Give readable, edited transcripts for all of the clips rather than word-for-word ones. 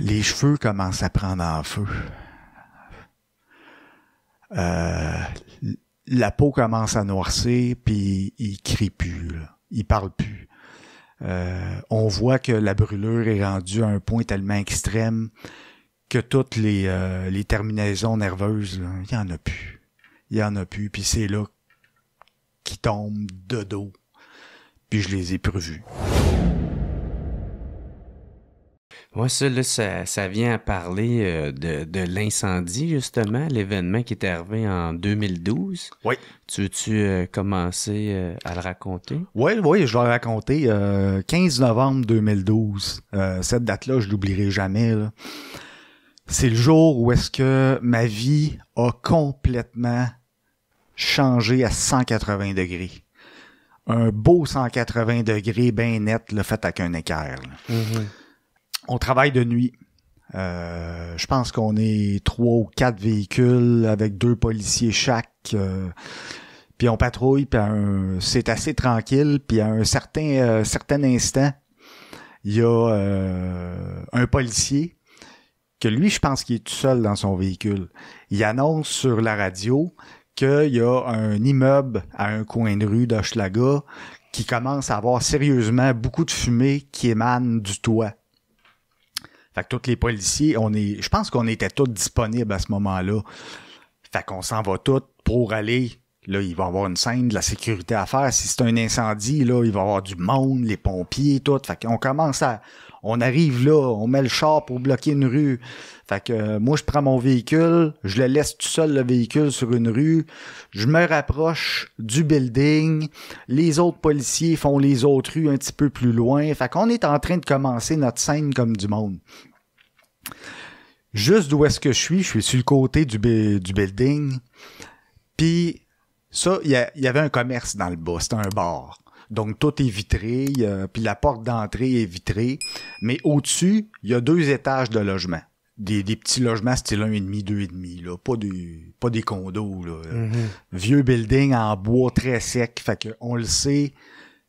les cheveux commencent à prendre en feu. La peau commence à noircir, puis il crie plus, là. Il parle plus. On voit que la brûlure est rendue à un point tellement extrême que toutes les terminaisons nerveuses, là, il y en a plus. Il y en a plus, puis c'est là qu'ils tombent de dos. Puis je les ai prévus. Moi, ça vient à parler de l'incendie, justement, l'événement qui est arrivé en 2012. Oui. Tu veux-tu commencer à le raconter? Oui, je vais le raconter. 15 novembre 2012. Cette date-là, je l'oublierai jamais, là. C'est le jour où est-ce que ma vie a complètement changé à 180 degrés. Un beau 180 degrés bien net, là, fait avec un équerre. Mm-hmm. On travaille de nuit. Je pense qu'on est 3 ou 4 véhicules avec 2 policiers chaque. Puis on patrouille, puis c'est assez tranquille. Puis à un certain instant, il y a un policier que lui, je pense qu'il est tout seul dans son véhicule. Il annonce sur la radio qu'il y a un immeuble à un coin de rue d'Hochelaga qui commence à avoir sérieusement beaucoup de fumée qui émane du toit. Fait que tous les policiers, je pense qu'on était tous disponibles à ce moment-là. Fait qu'on s'en va tous pour aller. Là, il va y avoir une scène de la sécurité à faire. Si c'est un incendie, là, il va y avoir du monde, les pompiers, tout. Fait qu'on on arrive là, on met le char pour bloquer une rue. Fait que moi, je prends mon véhicule, je le laisse tout seul, le véhicule, sur une rue. Je me rapproche du building. Les autres policiers font les autres rues un petit peu plus loin. Fait qu'on est en train de commencer notre scène comme du monde. Juste d'où est-ce que je suis sur le côté du building. Puis ça, il y avait un commerce dans le bas, c'était un bar. Donc, tout est vitré, puis la porte d'entrée est vitrée. Mais au-dessus, il y a 2 étages de logement. Des petits logements style 1,5, 2,5, là. Pas des condos, là. Mm-hmm. Vieux building en bois très sec. Fait que, on le sait,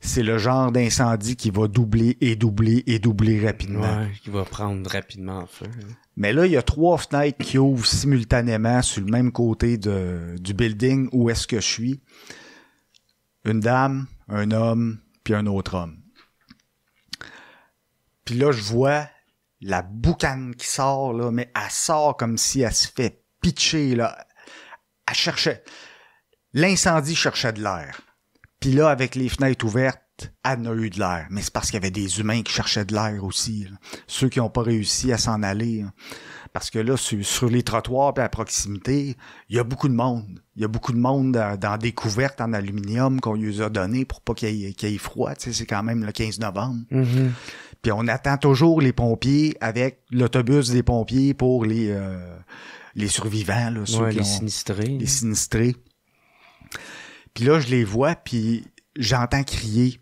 c'est le genre d'incendie qui va doubler et doubler et doubler rapidement. Ouais, qui va prendre rapidement en feu. Mais là, il y a 3 fenêtres qui ouvrent simultanément sur le même côté du building où est-ce que je suis. Une dame, un homme, puis un autre homme. Puis là, je vois la boucane qui sort, là, mais elle sort comme si elle se fait pitcher, là. Elle cherchait. L'incendie cherchait de l'air. Puis là, avec les fenêtres ouvertes, elle en a eu de l'air. Mais c'est parce qu'il y avait des humains qui cherchaient de l'air aussi, là. Ceux qui n'ont pas réussi à s'en aller, là. Parce que là, sur les trottoirs et à proximité, il y a beaucoup de monde. Il y a beaucoup de monde dans des couvertes en aluminium qu'on lui a données pour pas qu'il y ait froid. Tu sais, c'est quand même le 15 novembre. Mm-hmm. Puis on attend toujours les pompiers avec l'autobus des pompiers pour les survivants. Là, ceux les sinistrés. Les sinistrés. Puis là, je les vois, puis j'entends crier.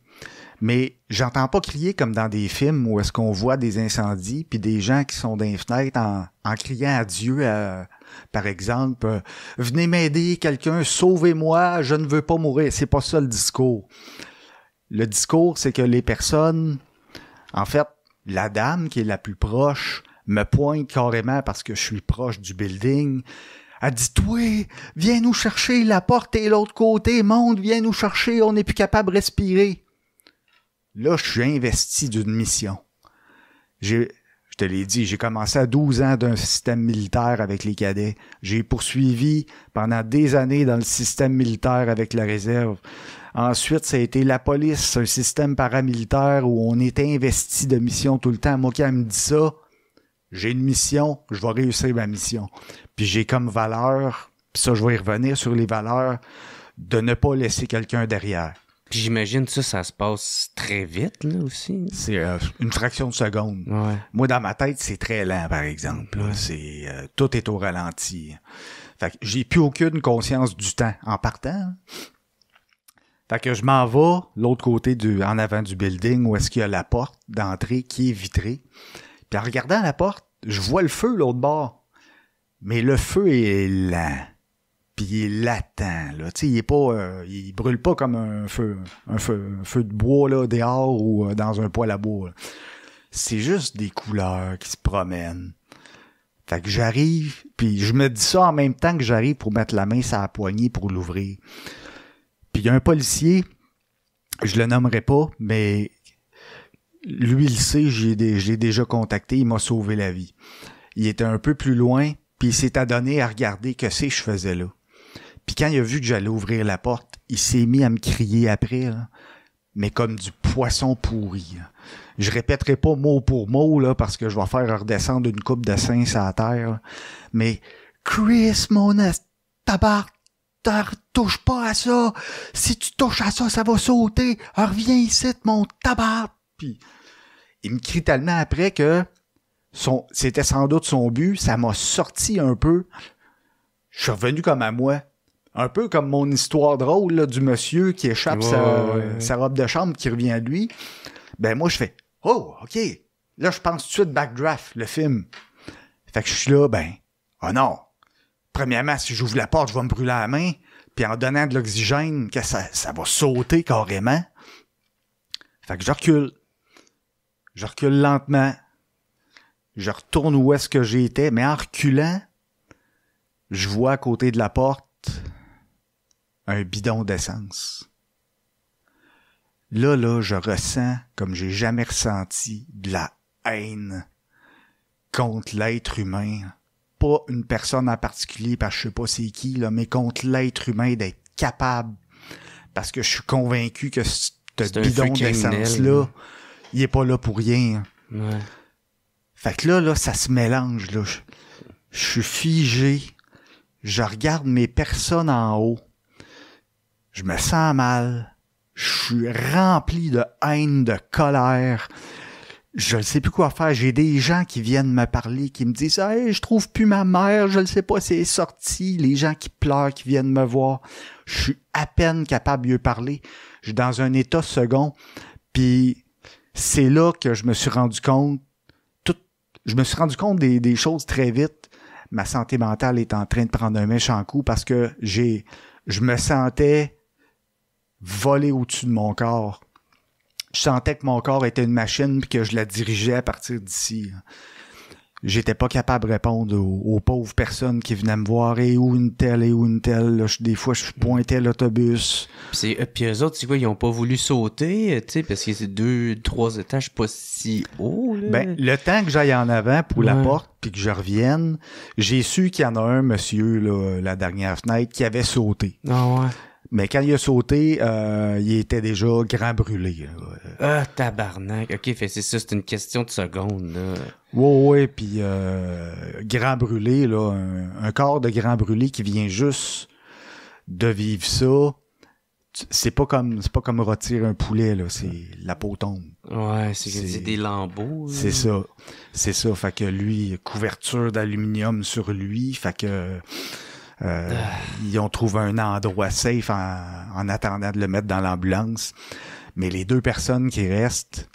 Mais j'entends pas crier comme dans des films où est-ce qu'on voit des incendies puis des gens qui sont dans les fenêtres en criant à Dieu, par exemple, venez m'aider, quelqu'un, sauvez-moi, je ne veux pas mourir. C'est pas ça le discours. Le discours, c'est que les personnes, en fait, la dame qui est la plus proche me pointe carrément parce que je suis proche du building. Elle dit, toi, viens nous chercher, la porte est de l'autre côté, monte, viens nous chercher, on n'est plus capable de respirer. Là, je suis investi d'une mission. Je te l'ai dit, j'ai commencé à 12 ans d'un système militaire avec les cadets. J'ai poursuivi pendant des années dans le système militaire avec la réserve. Ensuite, ça a été la police, un système paramilitaire où on était investi de missions tout le temps. Moi, quand elle me dit ça, j'ai une mission, je vais réussir ma mission. Puis j'ai comme valeur, puis ça, je vais y revenir sur les valeurs, de ne pas laisser quelqu'un derrière. Puis j'imagine ça se passe très vite, là, aussi. C'est une fraction de seconde. Ouais. Moi, dans ma tête, c'est très lent, par exemple. Ouais. Là. C'est tout est au ralenti. Fait que j'ai plus aucune conscience du temps en partant. Fait que je m'en vais l'autre côté en avant du building où est-ce qu'il y a la porte d'entrée qui est vitrée. Puis en regardant la porte, je vois le feu l'autre bord. Mais le feu est lent. Puis il est latent, là. Tu sais, il est pas, il brûle pas comme un feu de bois, là, dehors ou dans un poêle à bois, là. c'est juste des couleurs qui se promènent. Fait que j'arrive, puis je me dis ça en même temps que j'arrive pour mettre la main sur la poignée pour l'ouvrir. Puis il y a un policier, je le nommerai pas, mais lui, il sait, j'ai déjà contacté, il m'a sauvé la vie. Il était un peu plus loin, puis il s'est adonné à regarder que je faisais là. Puis quand il a vu que j'allais ouvrir la porte, il s'est mis à me crier après, là, mais comme du poisson pourri. Là. Je répéterai pas mot pour mot, là, parce que je vais faire redescendre une coupe de seins sur la terre. Là. Mais Chris, mon tabarnak, touche pas à ça. Si tu touches à ça, ça va sauter. Reviens ici, mon tabarnak. Puis il me crie tellement après que c'était sans doute son but. Ça m'a sorti un peu. Je suis revenu comme à moi. Un peu comme mon histoire drôle là, du monsieur qui échappe sa robe de chambre qui revient à lui. Ben moi, je fais « Oh, OK. » Là, je pense tout de suite backdraft, le film. Fait que je suis là, oh non. Premièrement, si j'ouvre la porte, je vais me brûler la main. Puis en donnant de l'oxygène, que ça va sauter carrément. Fait que je recule. Je recule lentement. Je retourne où est-ce que j'étais. Mais en reculant, je vois à côté de la porte un bidon d'essence. Là, je ressens, comme j'ai jamais ressenti, de la haine contre l'être humain. Pas une personne en particulier, parce que je sais pas c'est qui, là, mais contre l'être humain d'être capable. Parce que je suis convaincu que ce bidon d'essence-là, il est pas là pour rien. Ouais. Fait que là, ça se mélange, là. Je suis figé. Je regarde mes personnes en haut. Je me sens mal. Je suis rempli de haine, de colère. Je ne sais plus quoi faire. J'ai des gens qui viennent me parler, qui me disent « Hey, je trouve plus ma mère, je ne sais pas si elle est sortie. » Les gens qui pleurent, qui viennent me voir. Je suis à peine capable de lui parler. Je suis dans un état second. Puis c'est là que je me suis rendu compte. Je me suis rendu compte des choses très vite. Ma santé mentale est en train de prendre un méchant coup parce que je me sentais voler au-dessus de mon corps. Je sentais que mon corps était une machine puis que je la dirigeais à partir d'ici. J'étais pas capable de répondre aux pauvres personnes qui venaient me voir. Et où une telle, et où une telle. Là, des fois, je pointais l'autobus. Puis eux autres, c'est quoi? Ils ont pas voulu sauter, tu sais, parce que c'est 2-3 étages pas si haut, là. Ben, le temps que j'aille en avant pour la porte puis que je revienne, j'ai su qu'il y en a un monsieur, là, la dernière fenêtre, qui avait sauté. Ah ouais. Mais quand il a sauté, il était déjà grand brûlé. Ah, tabarnak. OK, fait c'est ça, c'est une question de secondes, là. Ouais, puis grand brûlé, là, un corps de grand brûlé qui vient juste de vivre ça, c'est pas comme rôtir un poulet, là, c'est la peau tombe. Ouais, c'est des lambeaux. Là. C'est ça, fait que lui, couverture d'aluminium sur lui, fait que ils ont trouvé un endroit safe en attendant de le mettre dans l'ambulance. Mais les deux personnes qui restent,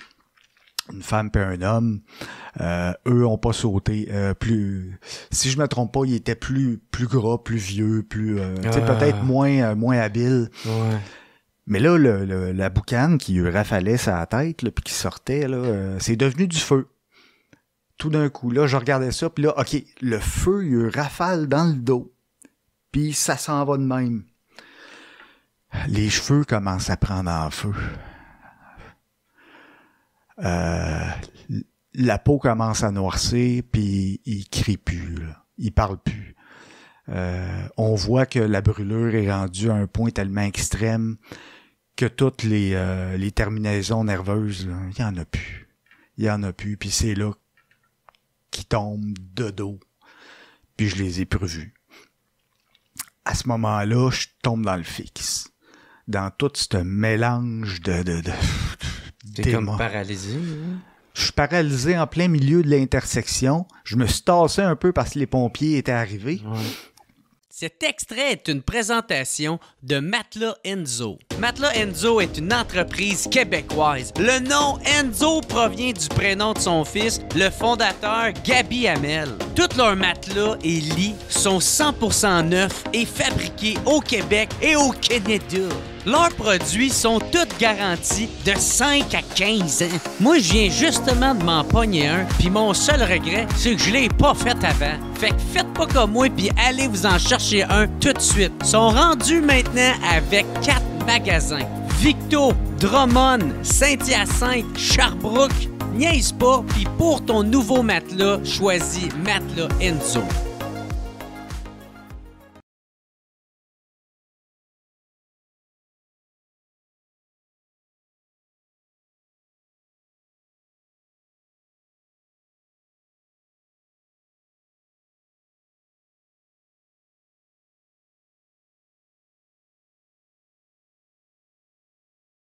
une femme et un homme, eux ont pas sauté. Si je me trompe pas, ils étaient plus gras, plus vieux, peut-être moins habiles. Ouais. Mais là, la boucane qui lui rafalait sa tête, là, puis qui sortait, là, c'est devenu du feu. Tout d'un coup, là, je regardais ça, puis là, OK, le feu, il lui rafale dans le dos. Puis ça s'en va de même. Les cheveux commencent à prendre en feu. La peau commence à noircir, puis il crie plus, là. Il parle plus. On voit que la brûlure est rendue à un point tellement extrême que toutes les terminaisons nerveuses, là, il y en a plus. Il y en a plus, puis c'est là qu'ils tombent de dos. Puis je les ai plus revus. À ce moment-là, je tombe dans le fixe. Dans tout ce mélange de T'es comme paralysé, hein? Je suis paralysé en plein milieu de l'intersection. Je me suis tassé un peu parce que les pompiers étaient arrivés. Ouais. Cet extrait est une présentation de Matelas Enzo. Matelas Enzo est une entreprise québécoise. Le nom Enzo provient du prénom de son fils, le fondateur Gabi Hamel. Tous leurs matelas et lits sont 100% neufs et fabriqués au Québec et au Canada. Leurs produits sont tous garantis de 5 à 15 ans. Moi, je viens justement de m'en pogner un, puis mon seul regret, c'est que je l'ai pas fait avant. Fait que faites pas comme moi, puis allez vous en chercher un tout de suite. Ils sont rendus maintenant avec 4 magasins. Victo, Drummond, Saint-Hyacinthe, Sherbrooke. Niaise pas, puis pour ton nouveau matelas, choisis Matelas Enzo.